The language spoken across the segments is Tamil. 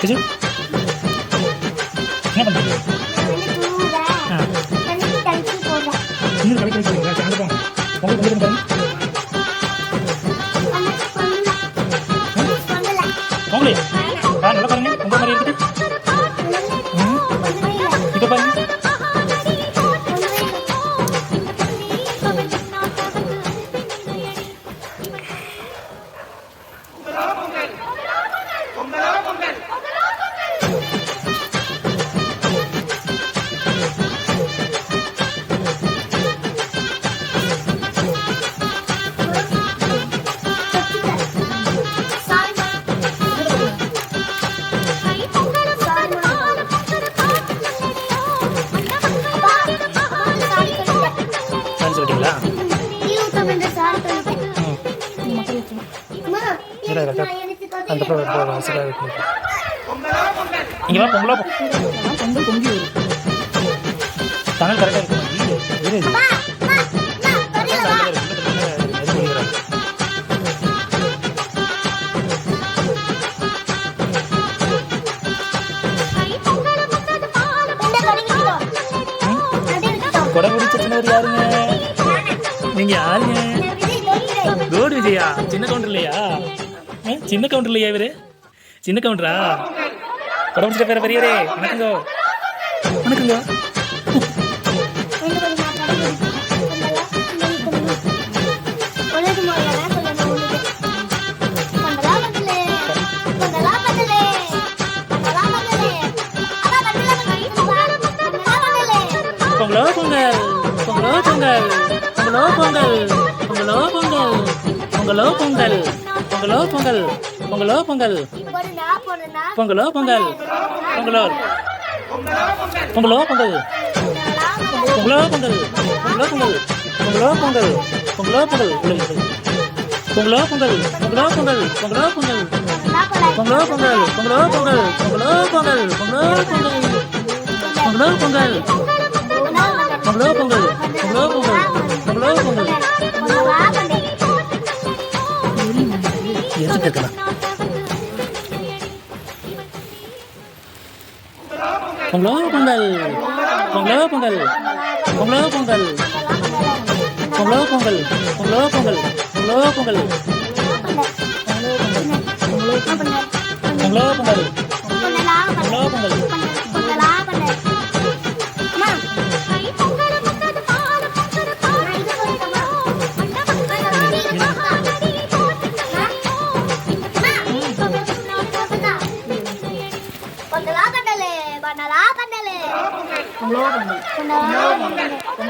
கிச்சு என்ன பண்ணுறீங்க? இன்னும் கடைக்கு வைக்கிறீங்களா? சரி அங்கே போங்க. உங்களுக்கு வந்து பாருங்க. உங்களையா? நல்லா பாருங்க. உங்க மாதிரி இருக்குது. இப்போ பாருங்க. சொல்லிட்டீங்களா? அந்த இங்கே வா பொங்கலோ பொங்கல் பொங்கி வரும். தணல் கரெக்டாக இருக்கும். கொடை பிடிச்சிருந்தவர் யாருங்க? நீங்க யாருங்க? ரோடு விஜயா? சின்ன கவுண்டர் இல்லையா? சின்ன கவுண்டர் இல்லையா இவரு? சின்ன கவுண்டரா? கொடை பிடிச்சிட்ட பேர பெரியவரே வணக்கங்க. வணக்கங்க. பொங்கலோ பொங்கல் பொங்கலோ பொங்கல் பொங்கலோ பொங்கல் பொங்கலோ பொங்கல் பொங்கலோ பொங்கல் பொங்கலோ பொங்கல் பொங்கலோ பொங்கல் பொங்கலோ பொங்கல் பொங்கலோ பொங்கலோ பொங்கல் பொங்கலோ பொங்கல் பொங்கலோ பொங்கல் பொங்கலோ பொங்கல் பொங்கலோ பொங்கல் பொங்கலோ பொங்கல் பொங்கலோ பொங்கல் பொங்கலோ பொங்கல் பொங்கலோ பொங்கல் பொங்கலோ பொங்கல் பொங்கலோ பொங்கல் பொங்கலோ பொங்கல் பொங்கலோ பொங்கல் பொங்கலோ பொங்கல் பொங்கலோ பொங்கல் பொங்கலோ பொங்கல் எதுக்கு இருக்கலாம்? பொங்கலோ பொங்கல் பொங்கலோ பொங்கல் பொங்கலோ பொங்கல் பொங்கலோ பொங்கல் பொங்கலோ பொங்கல் பொங்கலோ பொங்கல் பொங்கலோ பொங்கல் பொங்கலோ பொங்கல்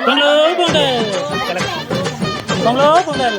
பொங்கலோ பொங்கல் பொங்கலோ பொங்கல்